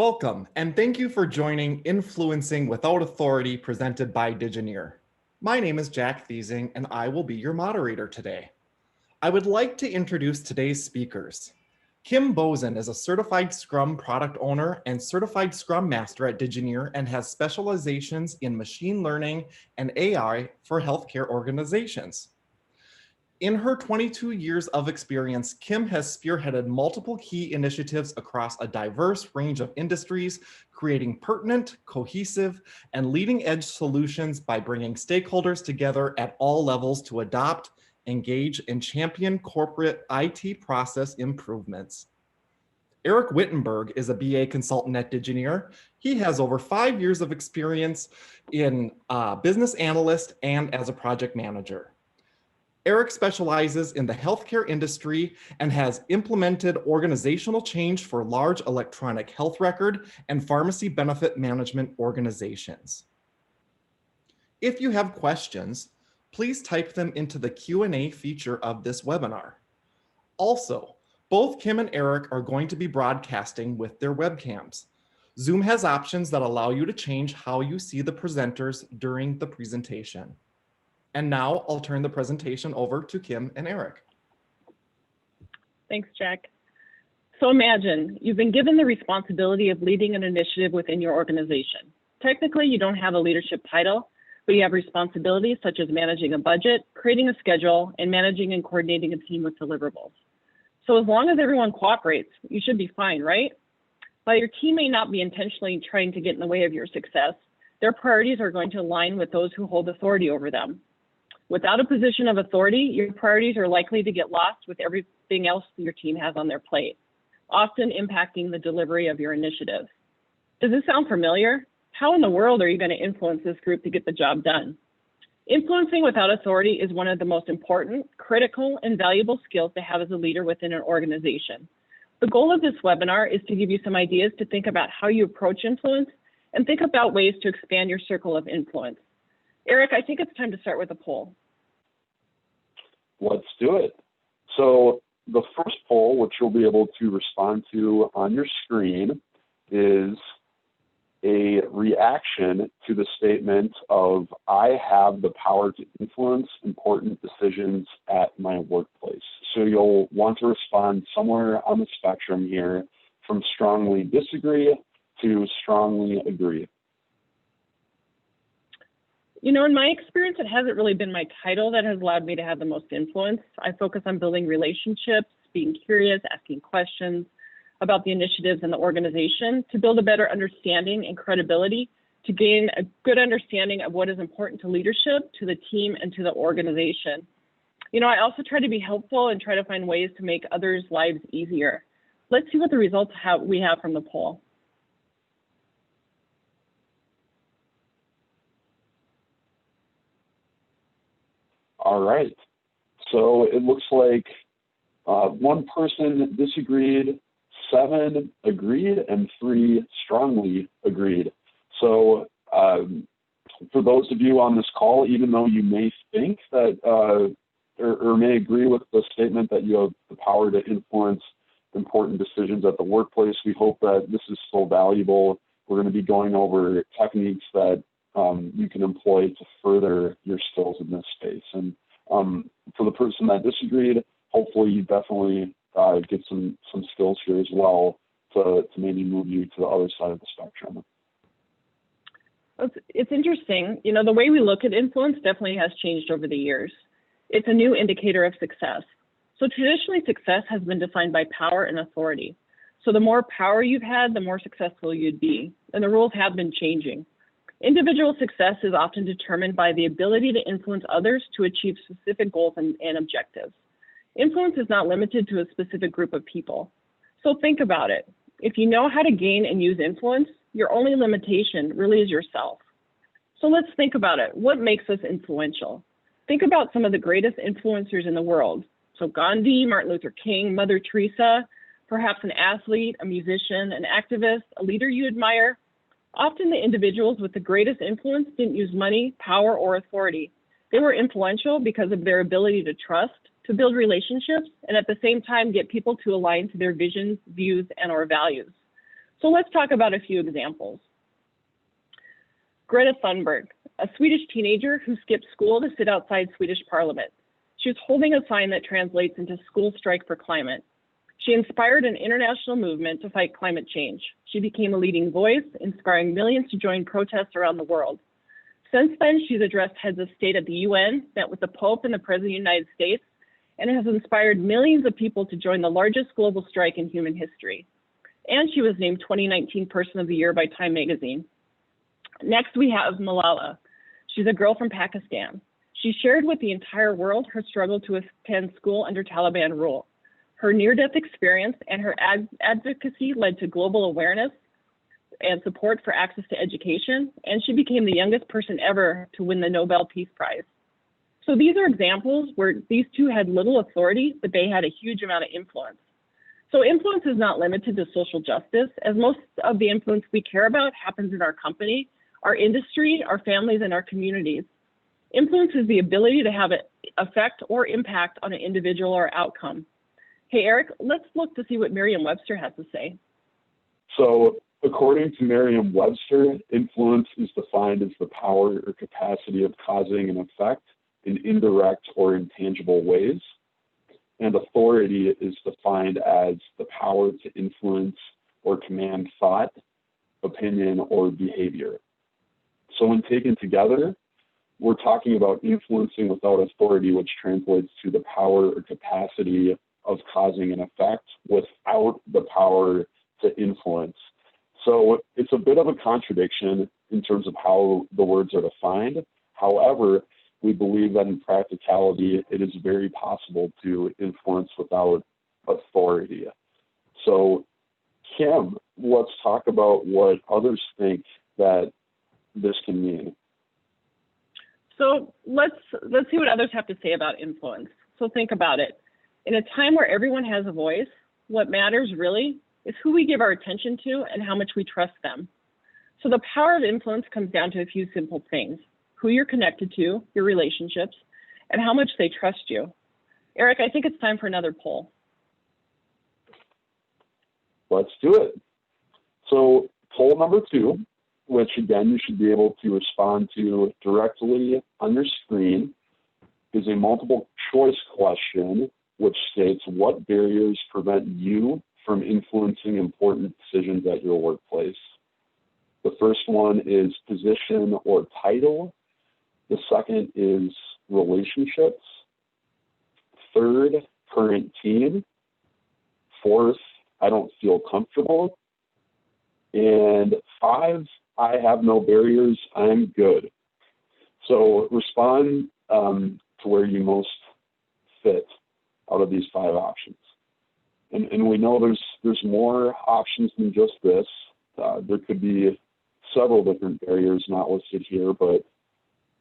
Welcome, and thank you for joining Influencing Without Authority presented by Digineer. My name is Jack Thiesing, and I will be your moderator today. I would like to introduce today's speakers. Kim Boesen is a certified Scrum product owner and certified Scrum master at Digineer and has specializations in machine learning and AI for healthcare organizations. In her 22 years of experience, Kim has spearheaded multiple key initiatives across a diverse range of industries, creating pertinent, cohesive, and leading-edge solutions by bringing stakeholders together at all levels to adopt, engage, and champion corporate IT process improvements. Eric Wittenburg is a BA consultant at Digineer. He has over 5 years of experience in business analyst and as a project manager. Eric specializes in the healthcare industry and has implemented organizational change for large electronic health record and pharmacy benefit management organizations. If you have questions, please type them into the Q&A feature of this webinar. Also, both Kim and Eric are going to be broadcasting with their webcams. Zoom has options that allow you to change how you see the presenters during the presentation. And now I'll turn the presentation over to Kim and Eric. Thanks, Jack. So imagine you've been given the responsibility of leading an initiative within your organization. Technically, you don't have a leadership title, but you have responsibilities such as managing a budget, creating a schedule, and managing and coordinating a team with deliverables. So as long as everyone cooperates, you should be fine, right? While your team may not be intentionally trying to get in the way of your success, their priorities are going to align with those who hold authority over them. Without a position of authority, your priorities are likely to get lost with everything else your team has on their plate, often impacting the delivery of your initiative. Does this sound familiar? How in the world are you going to influence this group to get the job done? Influencing without authority is one of the most important, critical, and valuable skills to have as a leader within an organization. The goal of this webinar is to give you some ideas to think about how you approach influence and think about ways to expand your circle of influence. Eric, I think it's time to start with a poll. Let's do it. So the first poll, which you'll be able to respond to on your screen, is a reaction to the statement of, I have the power to influence important decisions at my workplace. So you'll want to respond somewhere on the spectrum here from strongly disagree to strongly agree. You know, in my experience, it hasn't really been my title that has allowed me to have the most influence. I focus on building relationships, being curious, asking questions about the initiatives in the organization to build a better understanding and credibility, to gain a good understanding of what is important to leadership, to the team, and to the organization. You know, I also try to be helpful and try to find ways to make others' lives easier. Let's see what the results we have from the poll. All right, so it looks like one person disagreed, 7 agreed, and 3 strongly agreed. So for those of you on this call, even though you may think that or may agree with the statement that you have the power to influence important decisions at the workplace, we hope that this is still valuable. We're going to be going over techniques that you can employ to further your skills in this space. And for the person that disagreed, hopefully you definitely get some skills here as well to maybe move you to the other side of the spectrum. It's interesting. You know, the way we look at influence definitely has changed over the years. It's a new indicator of success. So traditionally, success has been defined by power and authority. So the more power you've had, the more successful you'd be. And the rules have been changing. Individual success is often determined by the ability to influence others to achieve specific goals and objectives. Influence is not limited to a specific group of people. So think about it. If you know how to gain and use influence, your only limitation really is yourself. So let's think about it. What makes us influential? Think about some of the greatest influencers in the world. So Gandhi, Martin Luther King, Mother Teresa, perhaps an athlete, a musician, an activist, a leader you admire. Often the individuals with the greatest influence didn't use money, power, or authority. They were influential because of their ability to trust, to build relationships, and at the same time get people to align to their visions, views, and/or values. So let's talk about a few examples. Greta Thunberg, a Swedish teenager who skipped school to sit outside Swedish Parliament. She was holding a sign that translates into School Strike for Climate. She inspired an international movement to fight climate change. She became a leading voice, inspiring millions to join protests around the world. Since then, she's addressed heads of state at the UN, met with the Pope and the President of the United States, and has inspired millions of people to join the largest global strike in human history. And she was named 2019 Person of the Year by Time magazine. Next, we have Malala. She's a girl from Pakistan. She shared with the entire world her struggle to attend school under Taliban rule. Her near-death experience and her advocacy led to global awareness and support for access to education, and she became the youngest person ever to win the Nobel Peace Prize. So these are examples where these two had little authority, but they had a huge amount of influence. So influence is not limited to social justice, as most of the influence we care about happens in our company, our industry, our families, and our communities. Influence is the ability to have an effect or impact on an individual or outcome. Hey, Eric, let's look to see what Merriam-Webster has to say. So according to Merriam-Webster, influence is defined as the power or capacity of causing an effect in indirect or intangible ways. And authority is defined as the power to influence or command thought, opinion, or behavior. So when taken together, we're talking about influencing without authority, which translates to the power or capacity of causing an effect without the power to influence. So it's a bit of a contradiction in terms of how the words are defined. However, we believe that in practicality, it is very possible to influence without authority. So, Kim, let's talk about what others think that this can mean. So let's see what others have to say about influence. So think about it. In a time where everyone has a voice, what matters really is who we give our attention to and how much we trust them. So the power of influence comes down to a few simple things: who you're connected to, your relationships, and how much they trust you. Eric, I think it's time for another poll. Let's do it. So poll number 2, which again you should be able to respond to directly on your screen, is a multiple choice question which states, what barriers prevent you from influencing important decisions at your workplace? The first one is position or title. The second is relationships. Third, current team. Fourth, I don't feel comfortable. And 5, I have no barriers, I'm good. So respond to where you most fit out of these 5 options. And we know there's more options than just this. There could be several different barriers not listed here, but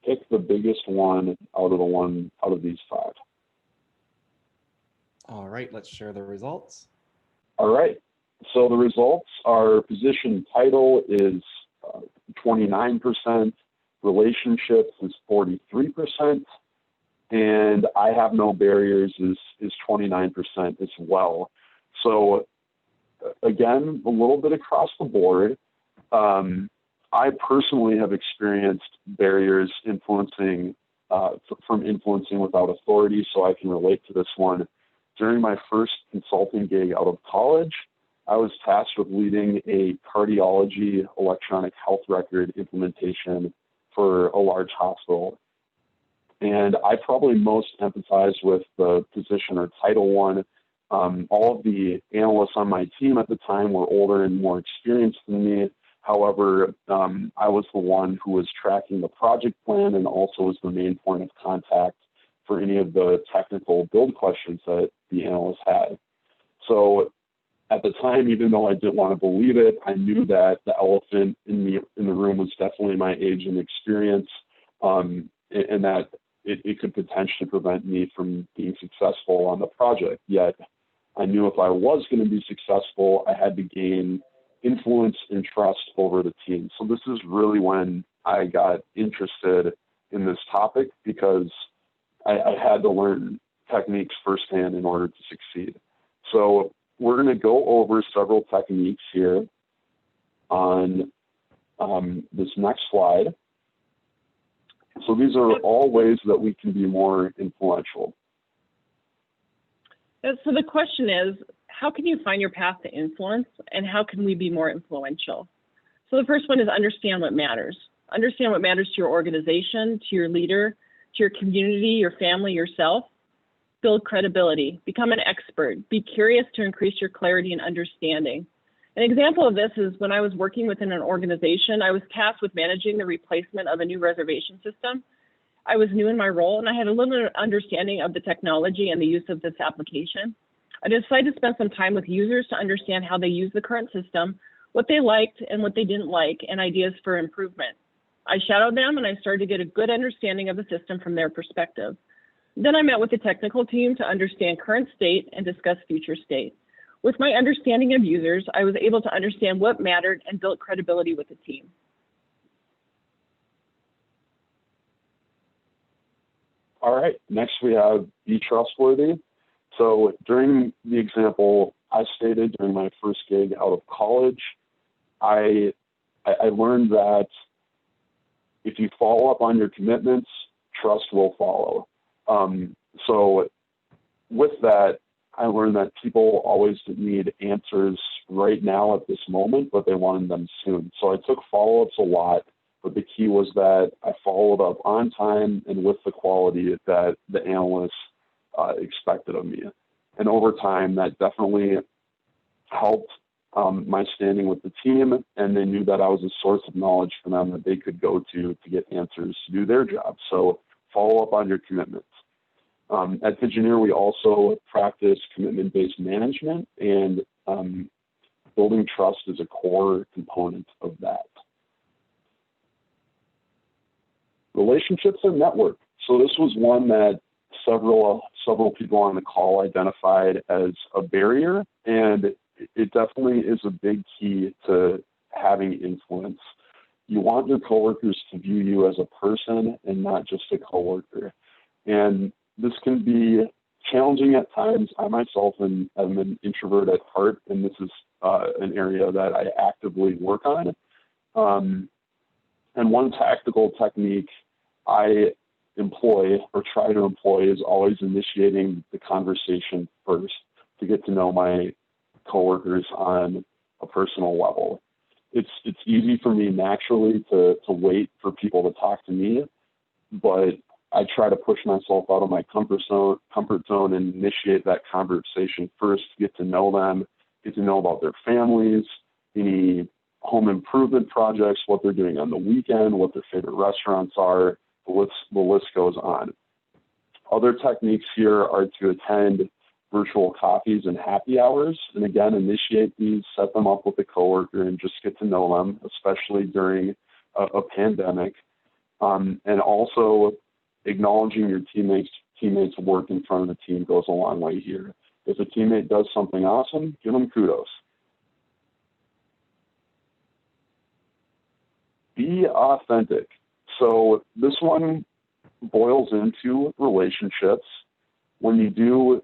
pick the biggest one out of these 5. All right, let's share the results. All right. So the results are position title is 29%, relationships is 43%, and I have no barriers is 29% as well. So again, a little bit across the board. I personally have experienced barriers from influencing without authority, so I can relate to this one. During my first consulting gig out of college, I was tasked with leading a cardiology electronic health record implementation for a large hospital. And I probably most empathize with the position or title one. All of the analysts on my team at the time were older and more experienced than me. However, I was the one who was tracking the project plan and also was the main point of contact for any of the technical build questions that the analysts had. So at the time, even though I didn't want to believe it, I knew that the elephant in the room was definitely my age and experience, and that it could potentially prevent me from being successful on the project. Yet I knew if I was going to be successful, I had to gain influence and trust over the team. So this is really when I got interested in this topic, because I had to learn techniques firsthand in order to succeed. So we're going to go over several techniques here. on this next slide. So these are all ways that we can be more influential. So the question is, how can you find your path to influence, and how can we be more influential? So the first one is understand what matters. Understand what matters to your organization, to your leader, to your community, your family, yourself. Build credibility, become an expert, be curious to increase your clarity and understanding. An example of this is when I was working within an organization, I was tasked with managing the replacement of a new reservation system. I was new in my role and I had a limited understanding of the technology and the use of this application. I decided to spend some time with users to understand how they use the current system, what they liked and what they didn't like, and ideas for improvement. I shadowed them and I started to get a good understanding of the system from their perspective. Then I met with the technical team to understand current state and discuss future state. With my understanding of users, I was able to understand what mattered and built credibility with the team. All right, next we have be trustworthy. So during the example I stated during my first gig out of college, I learned that if you follow up on your commitments, trust will follow. So with that, I learned that people always need answers right now at this moment, but they wanted them soon. So I took follow-ups a lot, but the key was that I followed up on time and with the quality that the analysts expected of me. And over time, that definitely helped my standing with the team, and they knew that I was a source of knowledge for them that they could go to get answers to do their job. So follow up on your commitments. At Digineer, we also practice commitment-based management, and building trust is a core component of that. Relationships and network. So this was one that several people on the call identified as a barrier, and it definitely is a big key to having influence. You want your coworkers to view you as a person and not just a coworker. And this can be challenging at times. I myself am an introvert at heart, and this is an area that I actively work on. And one tactical technique I employ or try to employ is always initiating the conversation first to get to know my coworkers on a personal level. It's easy for me naturally to wait for people to talk to me, but I try to push myself out of my comfort zone and initiate that conversation first to get to know them, get to know about their families, any home improvement projects, what they're doing on the weekend, what their favorite restaurants are. The list goes on. Other techniques here are to attend virtual coffees and happy hours. And again, initiate these, set them up with a coworker, and just get to know them, especially during a pandemic. And also acknowledging your teammates' work in front of the team goes a long way here. If a teammate does something awesome, give them kudos. Be authentic. So this one boils into relationships. When you do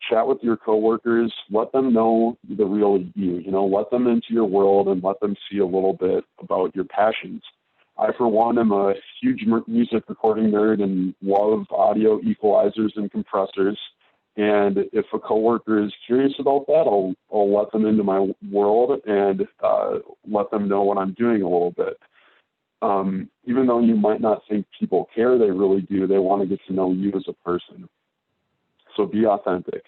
chat with your coworkers, let them know the real you. Let them into your world and let them see a little bit about your passions. I, for one, am a huge music recording nerd and love audio equalizers and compressors. And if a coworker is curious about that, I'll let them into my world and let them know what I'm doing a little bit. Even though you might not think people care, they really do. They want to get to know you as a person. So be authentic.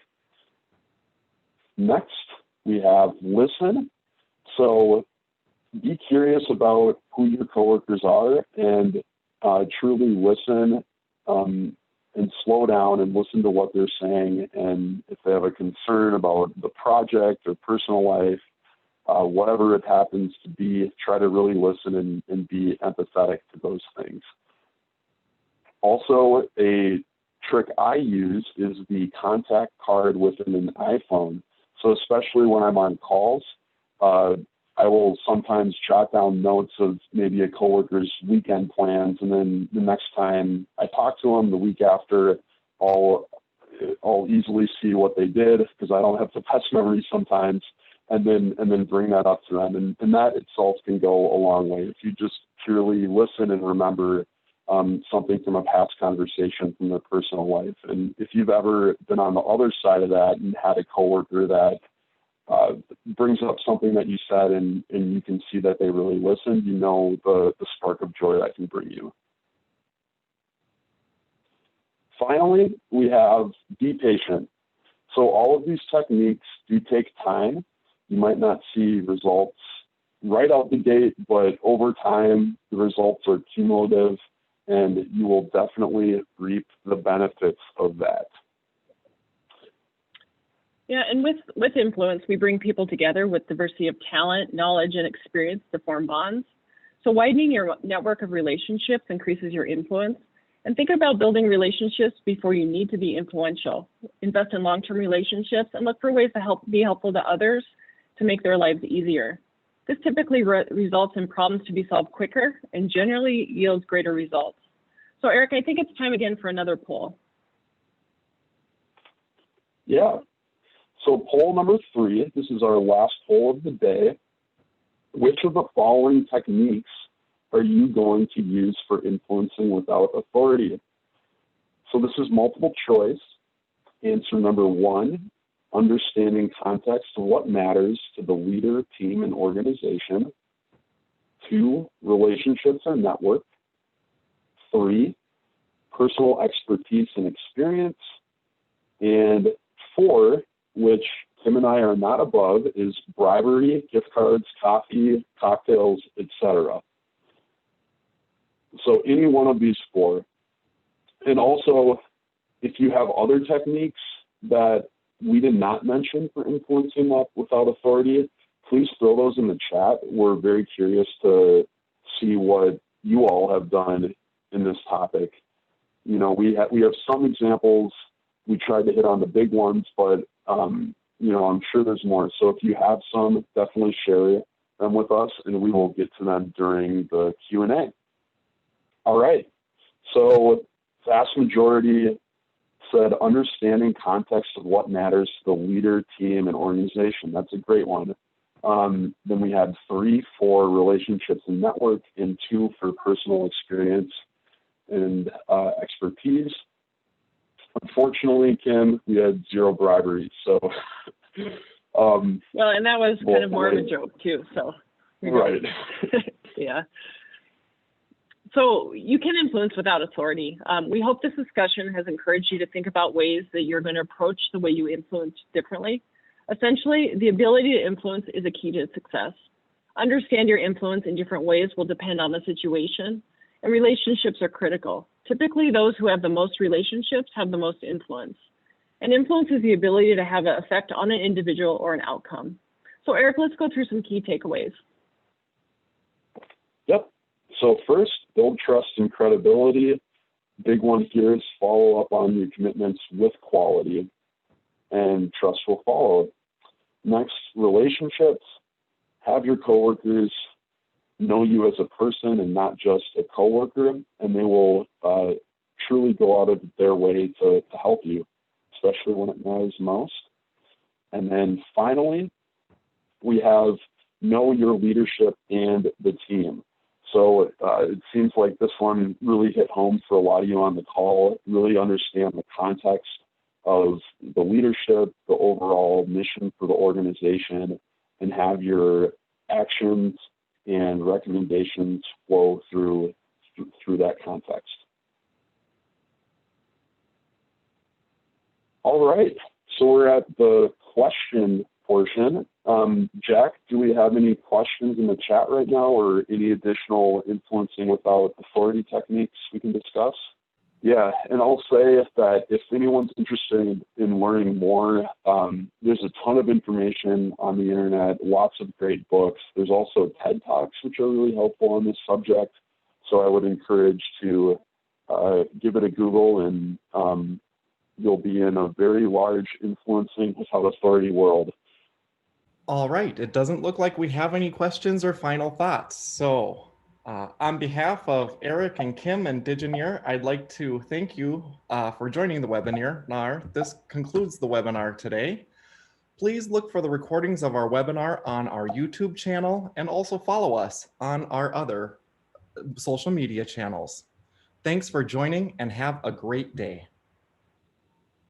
Next, we have listen. So be curious about who your coworkers are and truly listen and slow down and listen to what they're saying. And if they have a concern about the project or personal life, whatever it happens to be, try to really listen and be empathetic to those things. Also, a trick I use is the contact card within an iPhone. So especially when I'm on calls, I will sometimes jot down notes of maybe a coworker's weekend plans, and then the next time I talk to them the week after, I'll easily see what they did because I don't have the best memory sometimes. and then bring that up to them. And that itself can go a long way. If you just purely listen and remember something from a past conversation from their personal life. And if you've ever been on the other side of that and had a coworker that brings up something that you said and you can see that they really listened, you know the spark of joy that can bring you. Finally, we have be patient. So all of these techniques do take time. You might not see results right out the gate, but over time, the results are cumulative, and you will definitely reap the benefits of that. Yeah, and with influence, we bring people together with diversity of talent, knowledge, and experience to form bonds. So widening your network of relationships increases your influence. And think about building relationships before you need to be influential. Invest in long-term relationships and look for ways to be helpful to others to make their lives easier. This typically results in problems to be solved quicker and generally yields greater results. So Eric, I think it's time again for another poll. Yeah. So poll number 3, this is our last poll of the day. Which of the following techniques are you going to use for influencing without authority? So this is multiple choice. Answer number 1, understanding context of what matters to the leader, team, and organization. 2, relationships or network. 3, personal expertise and experience. And 4, which Kim and I are not above, is bribery, gift cards, coffee, cocktails, etc. So any one of these 4. And also, if you have other techniques that we did not mention for influencing without authority, please throw those in the chat. We're very curious to see what you all have done in this topic. You know, we have some examples. We tried to hit on the big ones, but you know, I'm sure there's more. So if you have some, definitely share them with us, and we will get to them during the Q&A. All right. So vast majority said understanding context of what matters to the leader, team, and organization. That's a great one. Then we had 3 for relationships and network, and 2 for personal experience and expertise. Unfortunately, Kim, we had 0 bribery. So, well, and that was kind of more of a joke too. So, right. Yeah. So you can influence without authority. We hope this discussion has encouraged you to think about ways that you're going to approach the way you influence differently. Essentially, the ability to influence is a key to success. Understand your influence in different ways will depend on the situation, and relationships are critical. Typically, those who have the most relationships have the most influence. And influence is the ability to have an effect on an individual or an outcome. So Eric, let's go through some key takeaways. Yep. So first, build trust and credibility. Big one here is follow up on your commitments with quality, and trust will follow. Next, relationships. Have your coworkers know you as a person and not just a coworker, and they will truly go out of their way to help you, especially when it matters most. And then finally, we have know your leadership and the team. So it seems like this one really hit home for a lot of you on the call. Really understand the context of the leadership, the overall mission for the organization, and have your actions and recommendations flow through that context. All right, so we're at the question portion. Jack, do we have any questions in the chat right now, or any additional influencing without authority techniques we can discuss? Yeah, and I'll say that if anyone's interested in learning more, there's a ton of information on the internet, lots of great books. There's also TED Talks, which are really helpful on this subject. So I would encourage to give it a Google, and you'll be in a very large influencing without authority world. All right, it doesn't look like we have any questions or final thoughts. So on behalf of Eric and Kim and Digineer, I'd like to thank you for joining the webinar. This concludes the webinar today. Please look for the recordings of our webinar on our YouTube channel and also follow us on our other social media channels. Thanks for joining and have a great day.